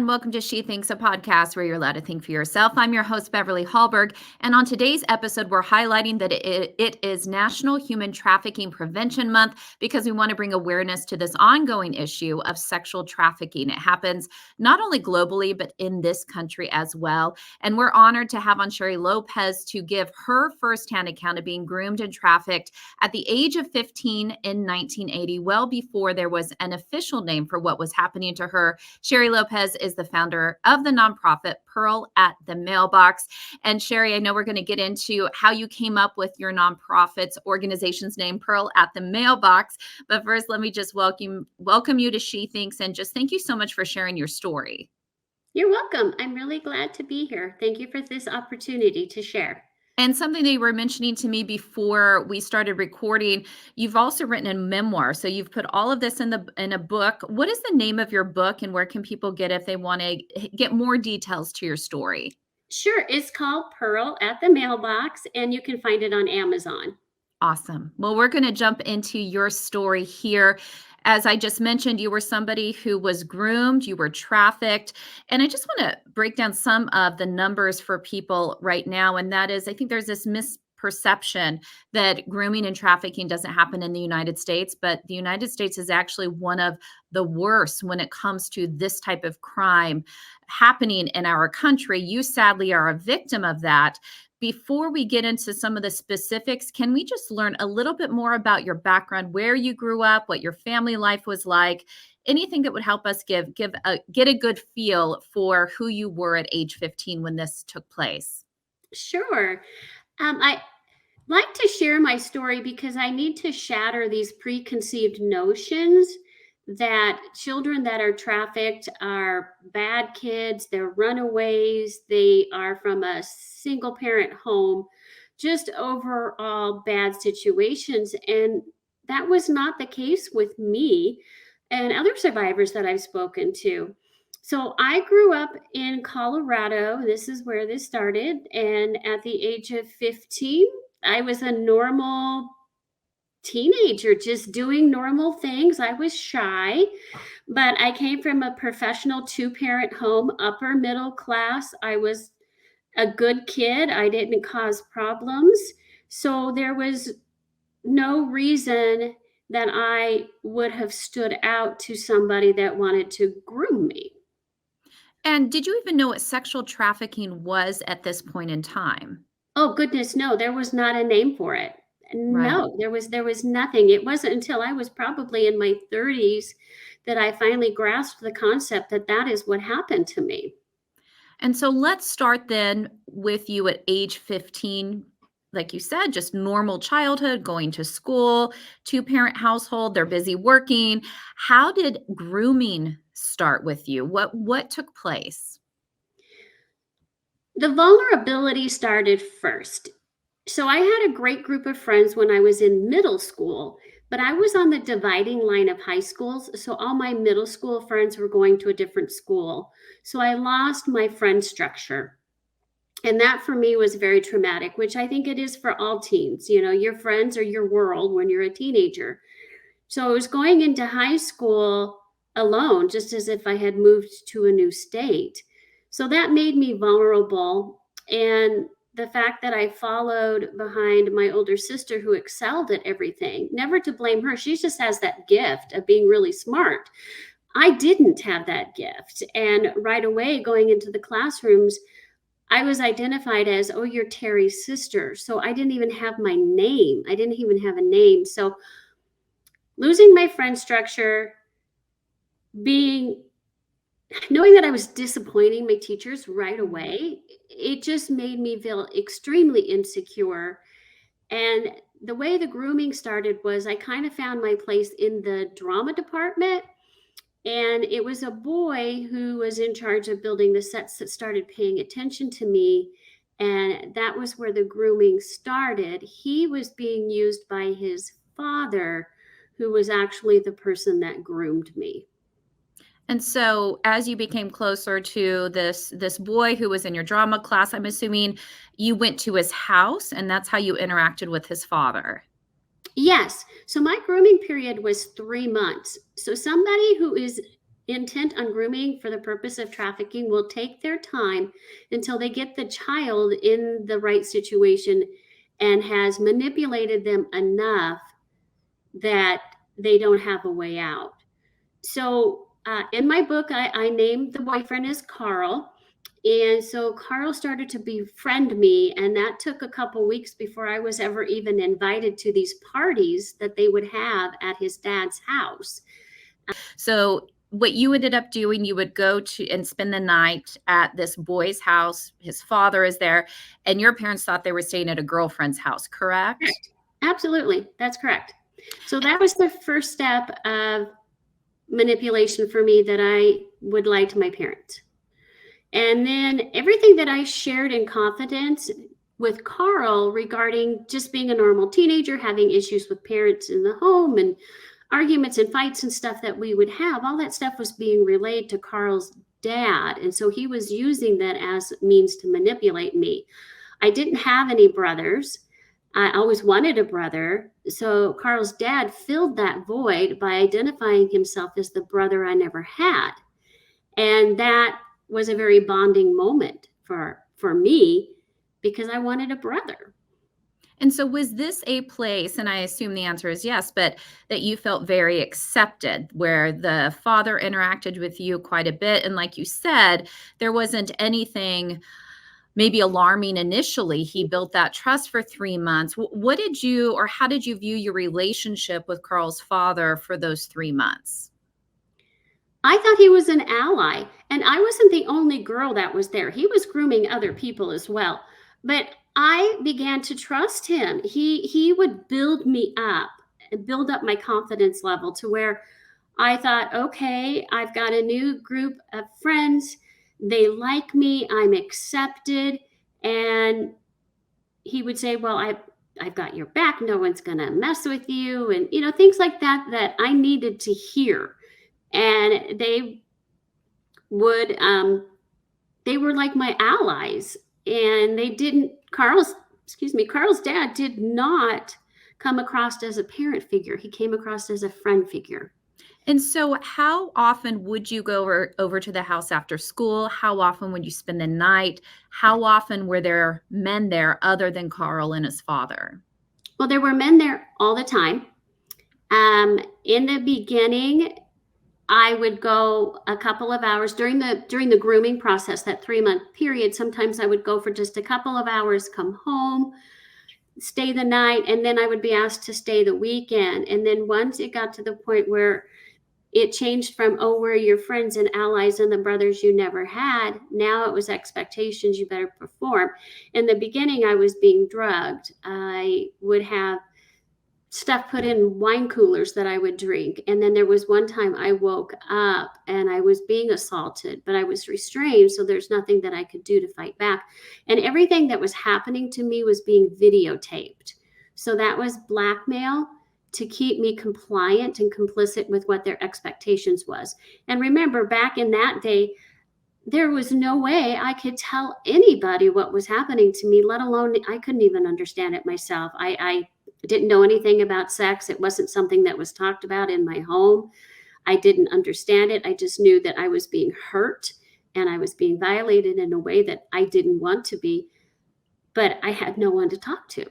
everyone. Welcome to She Thinks, a podcast where you're allowed to think for yourself. I'm your host, Beverly Hallberg. And on today's episode, we're highlighting that it is National Human Trafficking Prevention Month because we want to bring awareness to this ongoing issue of sexual trafficking. It happens not only globally, but in this country as well. And we're honored to have on Sheri Lopez to give her firsthand account of being groomed and trafficked at the age of 15 in 1980, well before there was an official name for what was happening to her. Sheri Lopez is the founder of the nonprofit Pearl at the Mailbox. And Sheri, I know we're going to get into how you came up with your nonprofit's organization's name, Pearl at the Mailbox. But first, let me just welcome you to She Thinks, and just thank you so much for sharing your story. You're welcome. I'm really glad to be here. Thank you for this opportunity to share. And something that you were mentioning to me before we started recording, you've also written a memoir. So you've put all of this in a book. What is the name of your book, and where can people get if they want to get more details to your story? Sure. It's called Pearl at the Mailbox, and you can find it on Amazon. Awesome. Well, we're going to jump into your story here. As I just mentioned, you were somebody who was groomed, you were trafficked. And I just want to break down some of the numbers for people right now. And that is, I think there's this misperception that grooming and trafficking doesn't happen in the United States, but the United States is actually one of the worst when it comes to this type of crime happening in our country. You sadly are a victim of that. Before we get into some of the specifics, can we just learn a little bit more about your background, where you grew up, what your family life was like, anything that would help us get a good feel for who you were at age 15 when this took place? Sure. I like to share my story because I need to shatter these preconceived notions that children that are trafficked are bad kids, they're runaways, they are from a single parent home, just overall bad situations. And that was not the case with me and other survivors that I've spoken to. So I grew up in Colorado. This is where this started. And at the age of 15, I was a normal teenager, just doing normal things. I was shy, but I came from a professional two-parent home, upper middle class. I was a good kid. I didn't cause problems. So there was no reason that I would have stood out to somebody that wanted to groom me. And did you even know what sexual trafficking was at this point in time? Oh goodness, no, there was not a name for it. Right. No, there was nothing. It wasn't until I was probably in my 30s that I finally grasped the concept that that is what happened to me. And so let's start then with you at age 15. Like you said, just normal childhood, going to school, two-parent household, they're busy working. How did grooming start with you? What took place? The vulnerability started first. So I had a great group of friends when I was in middle school, but I was on the dividing line of high schools. So all my middle school friends were going to a different school. So I lost my friend structure. And that for me was very traumatic, which I think it is for all teens. You know, your friends are your world when you're a teenager. So I was going into high school alone, just as if I had moved to a new state. So that made me vulnerable. And the fact that I followed behind my older sister who excelled at everything, never to blame her. She just has that gift of being really smart. I didn't have that gift. And right away, going into the classrooms, I was identified as, oh, you're Terry's sister. So I didn't even have my name. I didn't even have a name. So losing my friend structure, being knowing that I was disappointing my teachers right away, it just made me feel extremely insecure. And the way the grooming started was I kind of found my place in the drama department. And it was a boy who was in charge of building the sets that started paying attention to me. And that was where the grooming started. He was being used by his father, who was actually the person that groomed me. And so as you became closer to this boy who was in your drama class, I'm assuming you went to his house and that's how you interacted with his father. Yes. So my grooming period was 3 months. So somebody who is intent on grooming for the purpose of trafficking will take their time until they get the child in the right situation and has manipulated them enough that they don't have a way out. So in my book, I named the boyfriend as Carl. And so Carl started to befriend me, and that took a couple weeks before I was ever even invited to these parties that they would have at his dad's house. So what you ended up doing, you would go to and spend the night at this boy's house. His father is there, and your parents thought they were staying at a girlfriend's house, correct? Correct. Absolutely. That's correct. So that was the first step of manipulation for me, that I would lie to my parents. And then everything that I shared in confidence with Carl regarding just being a normal teenager, having issues with parents in the home and arguments and fights and stuff that we would have, all that stuff was being relayed to Carl's dad. And so he was using that as means to manipulate me. I didn't have any brothers. I always wanted a brother. So Carl's dad filled that void by identifying himself as the brother I never had. And that was a very bonding moment for me, because I wanted a brother. And so was this a place, and I assume the answer is yes, but that you felt very accepted, where the father interacted with you quite a bit? And like you said, there wasn't anything maybe alarming initially. He built that trust for 3 months. What did you, or how did you view your relationship with Carl's father for those 3 months? I thought he was an ally, and I wasn't the only girl that was there. He was grooming other people as well. But I began to trust him. He would build me up and build up my confidence level to where I thought, okay, I've got a new group of friends. They like me. I'm accepted. And he would say, well, I've got your back. No one's going to mess with you. And, things like that that I needed to hear. And would, they were like my allies. And Carl's dad did not come across as a parent figure. He came across as a friend figure. And so how often would you go over to the house after school? How often would you spend the night? How often were there men there other than Carl and his father? Well, there were men there all the time. In the beginning, I would go a couple of hours during the grooming process, that 3-month period. Sometimes I would go for just a couple of hours, come home, stay the night, and then I would be asked to stay the weekend. And then once it got to the point where it changed from, oh, we're your friends and allies and the brothers you never had, now it was expectations, you better perform. In the beginning, I was being drugged. I would have stuff put in wine coolers that I would drink. And then there was one time I woke up and I was being assaulted, but I was restrained. So there's nothing that I could do to fight back. And everything that was happening to me was being videotaped. So that was blackmail to keep me compliant and complicit with what their expectations was. And remember, back in that day, there was no way I could tell anybody what was happening to me, let alone I couldn't even understand it myself. I didn't know anything about sex. It wasn't something that was talked about in my home. I didn't understand it. I just knew that I was being hurt and I was being violated in a way that I didn't want to be, but I had no one to talk to.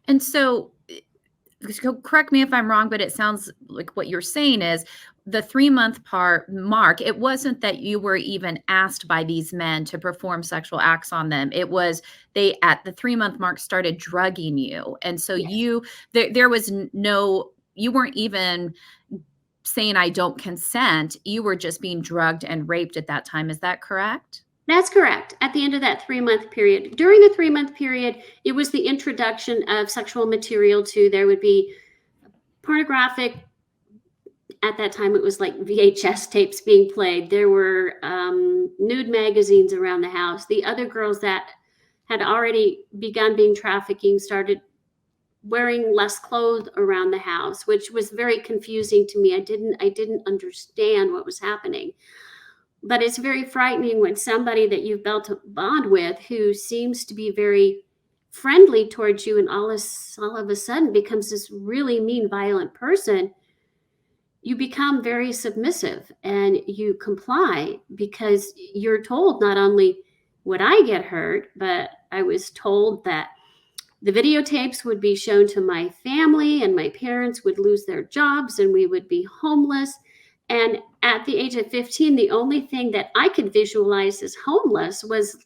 And so correct me if I'm wrong, but it sounds like what you're saying is the 3-month mark, it wasn't that you were even asked by these men to perform sexual acts on them. It was they at the 3-month mark started drugging you. And so Yes. there was no, you weren't even saying I don't consent. You were just being drugged and raped at that time. Is that correct? That's correct. At the end of that 3-month period. During the 3-month period, it was the introduction of sexual material too. There would be pornographic, at that time it was like VHS tapes being played. There were nude magazines around the house. The other girls that had already begun being trafficking started wearing less clothes around the house, which was very confusing to me. I didn't understand what was happening. But it's very frightening when somebody that you've built a bond with, who seems to be very friendly towards you, and all of a sudden becomes this really mean, violent person. you become very submissive and you comply because you're told not only would I get hurt, but I was told that the videotapes would be shown to my family and my parents would lose their jobs and we would be homeless. And at the age of 15, the only thing that I could visualize as homeless was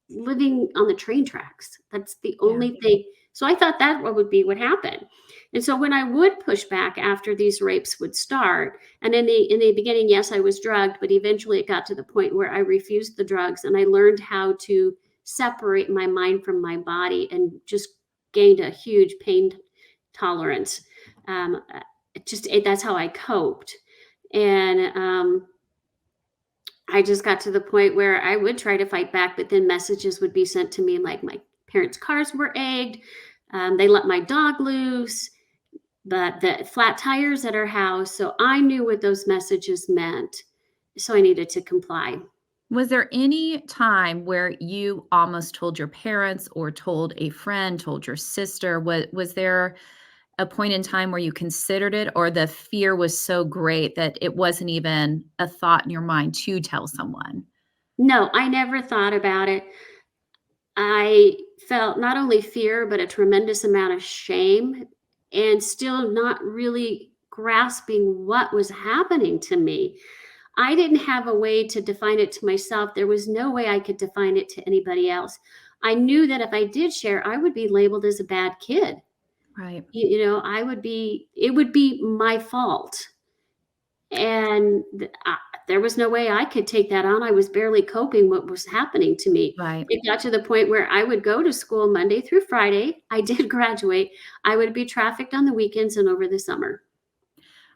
living on the train tracks. That's the Yeah. only thing. So I thought that what would be what happened. And so when I would push back after these rapes would start, and in the beginning, yes, I was drugged, but eventually it got to the point where I refused the drugs and I learned how to separate my mind from my body and just gained a huge pain tolerance. That's how I coped. And I just got to the point where I would try to fight back, but then messages would be sent to me like my parents' cars were egged. They let my dog loose, but the flat tires at our house. So I knew what those messages meant. So I needed to comply. Was there any time where you almost told your parents or told a friend, told your sister? Was there a point in time where you considered it, or the fear was so great that it wasn't even a thought in your mind to tell someone? No, I never thought about it. I felt not only fear, but a tremendous amount of shame and still not really grasping what was happening to me. I didn't have a way to define it to myself. There was no way I could define it to anybody else. I knew that if I did share, I would be labeled as a bad kid. Right, It would be my fault. And there was no way I could take that on. I was barely coping what was happening to me. right. It got to the point where I would go to school Monday through Friday. I did graduate. I would be trafficked on the weekends and over the summer.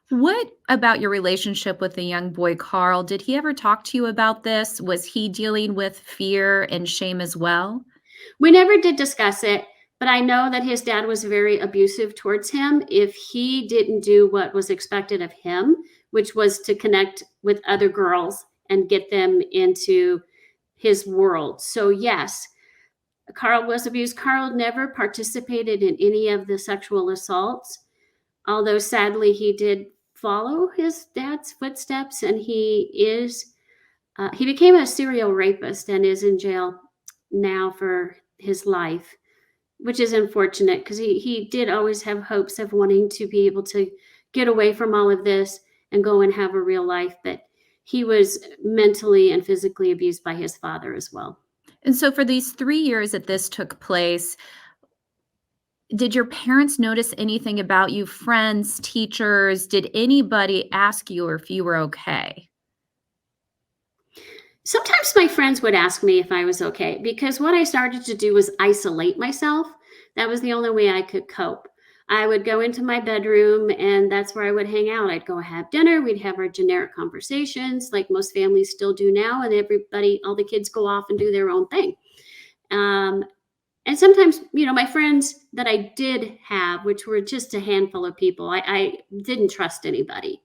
What about your relationship with the young boy, Carl? Did he ever talk to you about this? Was he dealing with fear and shame as well? We never did discuss it, but I know that his dad was very abusive towards him if he didn't do what was expected of him, which was to connect with other girls and get them into his world. So, yes, Carl was abused. Carl never participated in any of the sexual assaults, although sadly he did follow his dad's footsteps, and he became a serial rapist and is in jail now for his life, which is unfortunate because he did always have hopes of wanting to be able to get away from all of this and go and have a real life. But he was mentally and physically abused by his father as well. And so for these 3 years that this took place, did your parents notice anything about you? Friends, teachers? Did anybody ask you if you were okay? Sometimes my friends would ask me if I was okay because what I started to do was isolate myself. That was the only way I could cope. I would go into my bedroom and that's where I would hang out. I'd go have dinner. We'd have our generic conversations like most families still do now. And all the kids go off and do their own thing. Um, and sometimes, my friends that I did have, which were just a handful of people, I didn't trust anybody.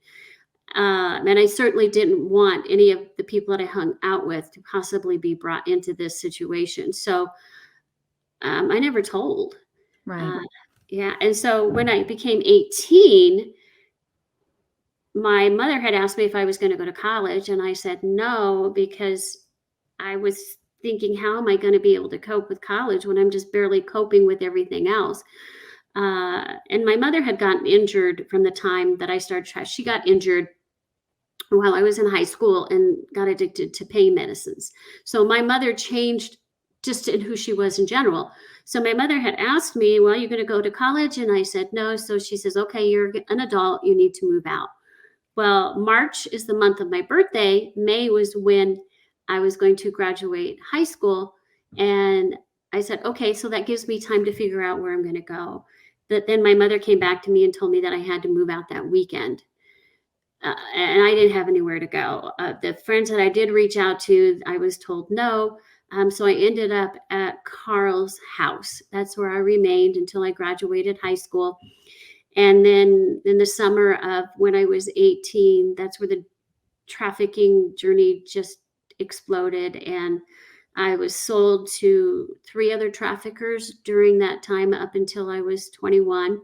And I certainly didn't want any of the people that I hung out with to possibly be brought into this situation. So I never told. Right. Uh, yeah. And so when I became 18, my mother had asked me if I was going to go to college. And I said no, because I was thinking, how am I going to be able to cope with college when I'm just barely coping with everything else? And my mother had gotten injured from the time that I started. She got injured while I was in high school and got addicted to pain medicines. So my mother changed just in who she was in general. So my mother had asked me, well, you're going to go to college? And I said, no. So she says, okay, you're an adult. You need to move out. Well, March is the month of my birthday. May was when I was going to graduate high school. And I said, okay, so that gives me time to figure out where I'm going to go. But then my mother came back to me and told me that I had to move out that weekend. And I didn't have anywhere to go. The friends that I did reach out to, I was told no. So I ended up at Carl's house. That's where I remained until I graduated high school. And then in the summer of when I was 18, that's where the trafficking journey just exploded. And I was sold to 3 other traffickers during that time up until I was 21.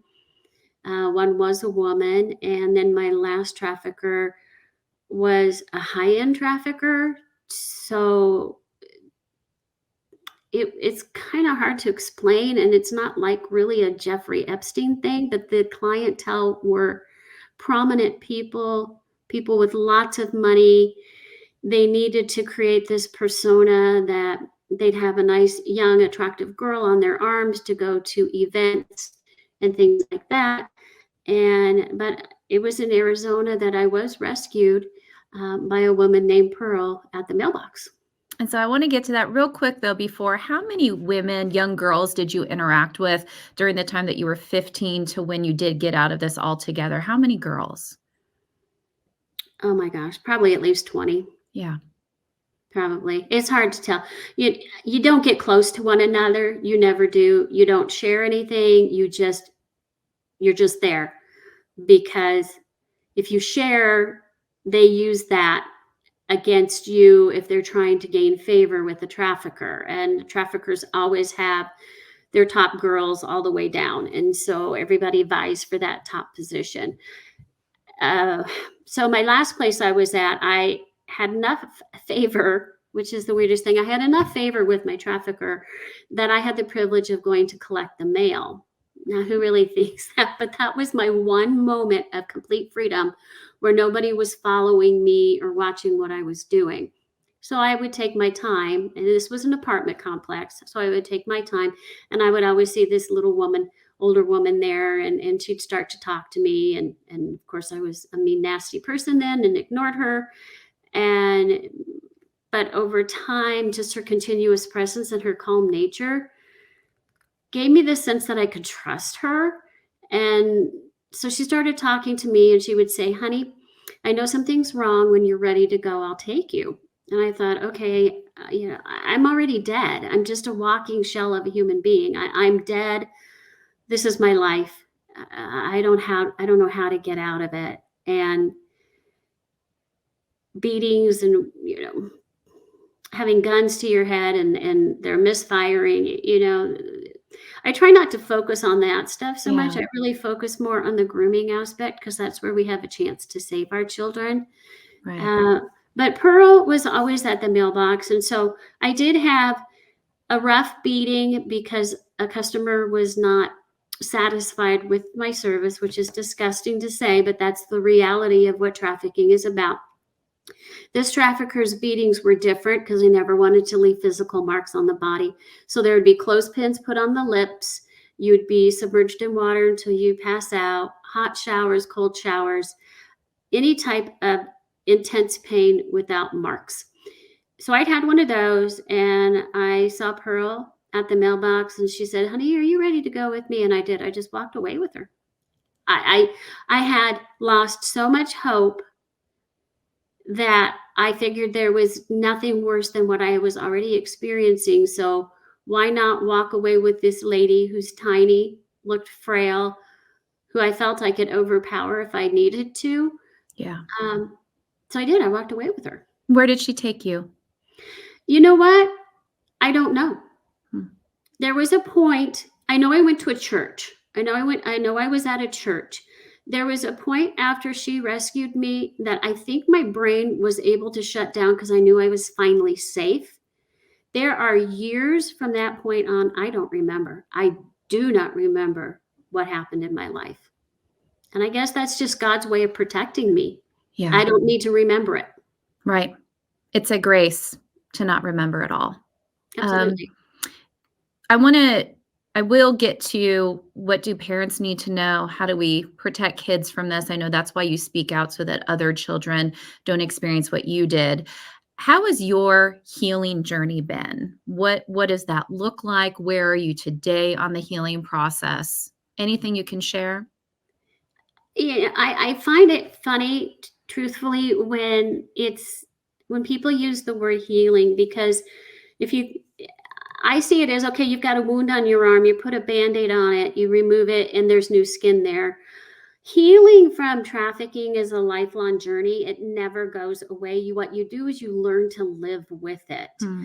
One was a woman, and then my last trafficker was a high-end trafficker. So it's kind of hard to explain, and it's not like really a Jeffrey Epstein thing, but the clientele were prominent people, people with lots of money. They needed to create this persona that they'd have a nice, young, attractive girl on their arms to go to events and things like that. But it was in Arizona that I was rescued by a woman named Pearl at the Mailbox. And so I want to get to that real quick, though, before. How many women, young girls, did you interact with during the time that you were 15 to when you did get out of this altogether? How many girls? Oh my gosh, probably at least 20. Yeah. Probably. It's hard to tell. You don't get close to one another. You never do. You don't share anything. You're just there, because if you share, they use that against you if they're trying to gain favor with the trafficker. And traffickers always have their top girls all the way down. And so everybody vies for that top position. So my last place I was at, I had enough favor, which is the weirdest thing. I had enough favor with my trafficker that I had the privilege of going to collect the mail. Now, who really thinks that? But that was my one moment of complete freedom where nobody was following me or watching what I was doing. So I would take my time, and this was an apartment complex. So I would take my time, and I would always see this little woman, older woman there, and she'd start to talk to me. And of course, I was a mean, nasty person then and ignored her. But over time, just her continuous presence and her calm nature gave me the sense that I could trust her. And so she started talking to me, and she would say, "Honey, I know something's wrong. When you're ready to go, I'll take you." And I thought, okay, I'm already dead. I'm just a walking shell of a human being. I'm dead. This is my life. I don't know how to get out of it. And beatings and, having guns to your head, and they're misfiring, I try not to focus on that stuff so much. Yeah. I really focus more on the grooming aspect, because that's where we have a chance to save our children. Right. Uh, but Pearl was always at the Mailbox. And so I did have a rough beating because a customer was not satisfied with my service, which is disgusting to say, but that's the reality of what trafficking is about. This trafficker's beatings were different because he never wanted to leave physical marks on the body. So there would be clothespins put on the lips. You'd be submerged in water until you pass out, hot showers, cold showers, any type of intense pain without marks. So I'd had one of those, and I saw Pearl at the Mailbox, and she said, "Honey, are you ready to go with me?" And I did. I just walked away with her. I had lost so much hope that I figured there was nothing worse than what I was already experiencing. So why not walk away with this lady who's tiny, looked frail, who I felt I could overpower if I needed to? Yeah. So I did. I walked away with her. Where did she take you? You know what? I don't know. Hmm. There was a point, I know I went to a church. I know I was at a church. There was a point after she rescued me that I think my brain was able to shut down because I knew I was finally safe. There are years from that point on, I don't remember. I do not remember what happened in my life. And I guess that's just God's way of protecting me. Yeah. I don't need to remember it. Right. It's a grace to not remember it all. Absolutely. I will get to what do parents need to know? How do we protect kids from this? I know that's why you speak out so that other children don't experience what you did. How has your healing journey been? What does that look like? Where are you today on the healing process? Anything you can share? Yeah, I find it funny, truthfully, when people use the word healing, because if you I see it as, okay, you've got a wound on your arm, you put a band-aid on it, you remove it, and there's new skin there. Healing from trafficking is a lifelong journey. It never goes away. What you do is you learn to live with it. Hmm.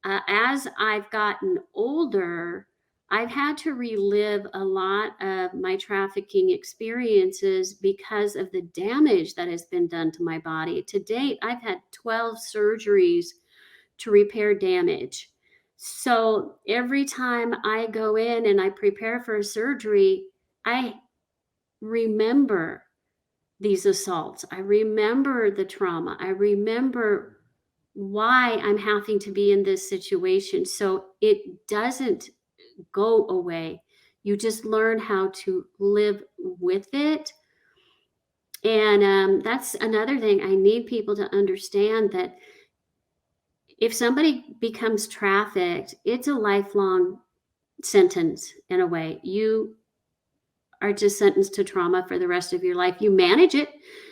As I've gotten older, I've had to relive a lot of my trafficking experiences because of the damage that has been done to my body. To date, I've had 12 surgeries to repair damage. So every time I go in and I prepare for a surgery, I remember these assaults. I remember the trauma. I remember why I'm having to be in this situation. So it doesn't go away. You just learn how to live with it. And that's another thing I need people to understand, that if somebody becomes trafficked, it's a lifelong sentence in a way. You are just sentenced to trauma for the rest of your life. You manage it,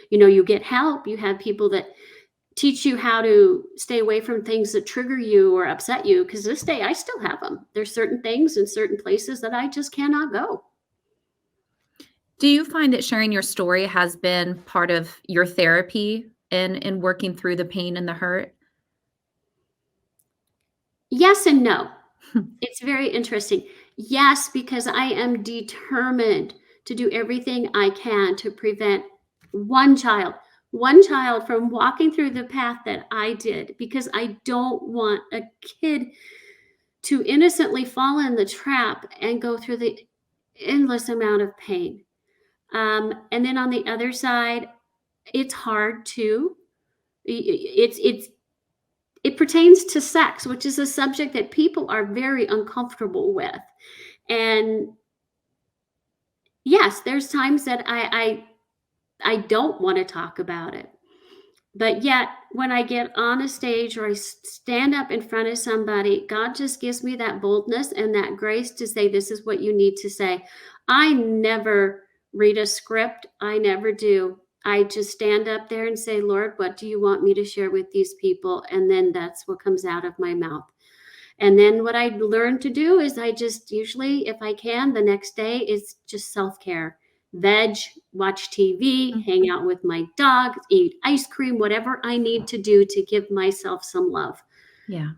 you get help. You have people that teach you how to stay away from things that trigger you or upset you. Because this day I still have them. There's certain things in certain places that I just cannot go. Do you find that sharing your story has been part of your therapy in working through the pain and the hurt? Yes and no. It's very interesting. Yes, because I am determined to do everything I can to prevent one child, one child from walking through the path that I did, because I don't want a kid to innocently fall in the trap and go through the endless amount of pain. And then on the other side, it's hard too. It pertains to sex, which is a subject that people are very uncomfortable with. And yes, there's times that I don't want to talk about it. But yet, when I get on a stage or I stand up in front of somebody, God just gives me that boldness and that grace to say, this is what you need to say. I never read a script. I never do. I just stand up there and say, Lord, what do you want me to share with these people? And then that's what comes out of my mouth. And then what I learned to do is I just usually, if I can, the next day is just self care. Veg, watch TV, hang out with my dog, eat ice cream, whatever I need to do to give myself some love. Yeah.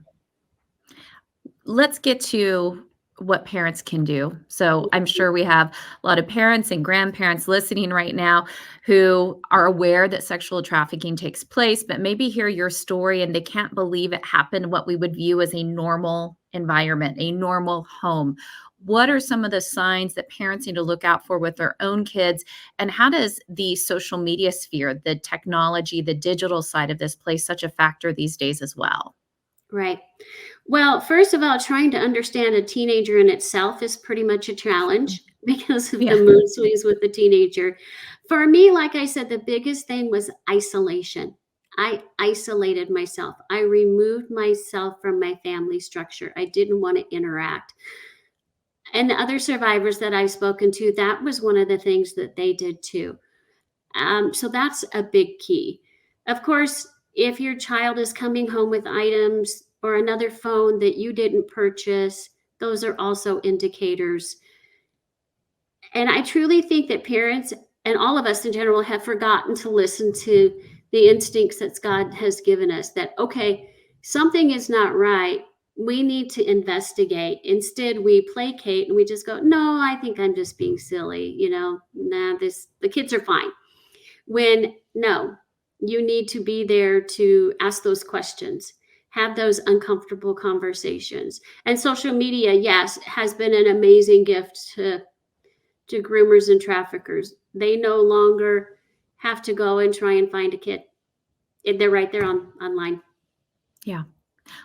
Let's get to what parents can do. So I'm sure we have a lot of parents and grandparents listening right now who are aware that sexual trafficking takes place, but maybe hear your story and they can't believe it happened what we would view as a normal environment, a normal home. What are some of the signs that parents need to look out for with their own kids? And how does the social media sphere, the technology, the digital side of this play such a factor these days as well? Right. Well, first of all, trying to understand a teenager in itself is pretty much a challenge because of the Yeah. mood swings with the teenager. For me, like I said, the biggest thing was isolation. I isolated myself. I removed myself from my family structure. I didn't want to interact. And the other survivors that I've spoken to, that was one of the things that they did too. So that's a big key. Of course, if your child is coming home with items or another phone that you didn't purchase, those are also indicators. And I truly think that parents and all of us in general have forgotten to listen to the instincts that God has given us, that, okay, something is not right. We need to investigate. Instead, we placate and we just go, no, I think I'm just being silly. The kids are fine. When no, you need to be there to ask those questions, have those uncomfortable conversations. And social media, yes, has been an amazing gift to groomers and traffickers. They no longer have to go and try and find a kid. They're right there online. Yeah.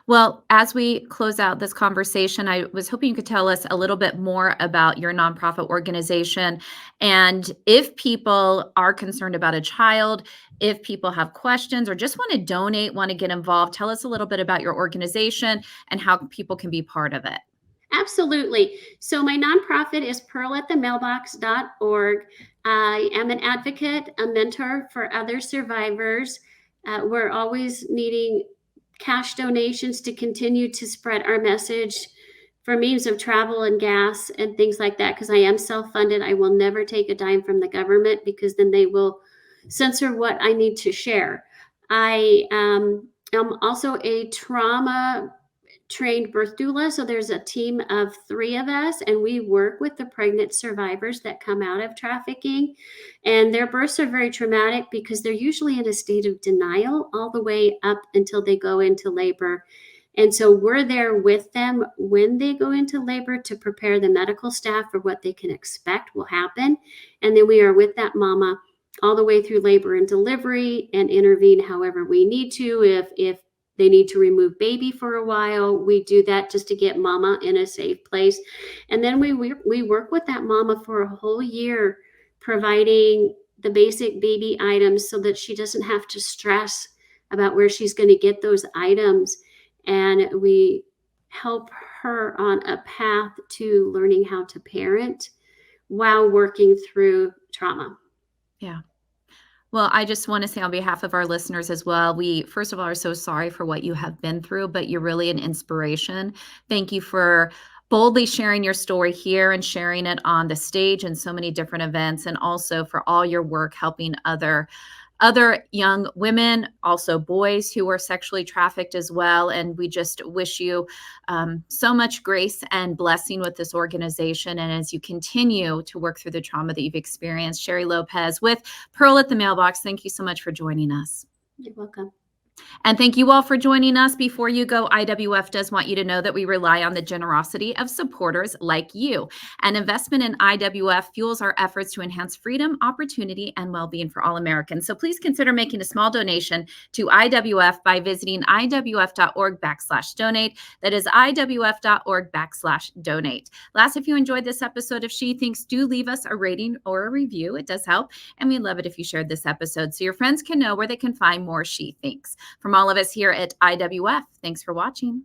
Well, as we close out this conversation, I was hoping you could tell us a little bit more about your nonprofit organization. And if people are concerned about a child, if people have questions or just want to donate, want to get involved, tell us a little bit about your organization and how people can be part of it. Absolutely. So my nonprofit is pearlatthemailbox.org. I am an advocate, a mentor for other survivors. We're always needing cash donations to continue to spread our message for means of travel and gas and things like that, because I am self-funded. I will never take a dime from the government because then they will censor what I need to share. I am also a trauma trained birth doula. So there's a team of 3 of us, and we work with the pregnant survivors that come out of trafficking. And their births are very traumatic because they're usually in a state of denial all the way up until they go into labor. And so we're there with them when they go into labor to prepare the medical staff for what they can expect will happen. And then we are with that mama all the way through labor and delivery and intervene however we need to. If they need to remove baby for a while, we do that just to get mama in a safe place. And then we work with that mama for a whole year, providing the basic baby items so that she doesn't have to stress about where she's going to get those items. And we help her on a path to learning how to parent while working through trauma. Yeah. Well, I just want to say on behalf of our listeners as well, we first of all are so sorry for what you have been through, but you're really an inspiration. Thank you for boldly sharing your story here and sharing it on the stage and so many different events, and also for all your work helping other young women, also boys who were sexually trafficked as well. And we just wish you so much grace and blessing with this organization. And as you continue to work through the trauma that you've experienced, Sheri Lopez with Pearl at the Mailbox, thank you so much for joining us. You're welcome. And thank you all for joining us. Before you go, IWF does want you to know that we rely on the generosity of supporters like you. An investment in IWF fuels our efforts to enhance freedom, opportunity, and well-being for all Americans. So please consider making a small donation to IWF by visiting iwf.org/donate. That is iwf.org/donate. Last, if you enjoyed this episode of She Thinks, do leave us a rating or a review. It does help. And we'd love it if you shared this episode so your friends can know where they can find more She Thinks. From all of us here at IWF, thanks for watching.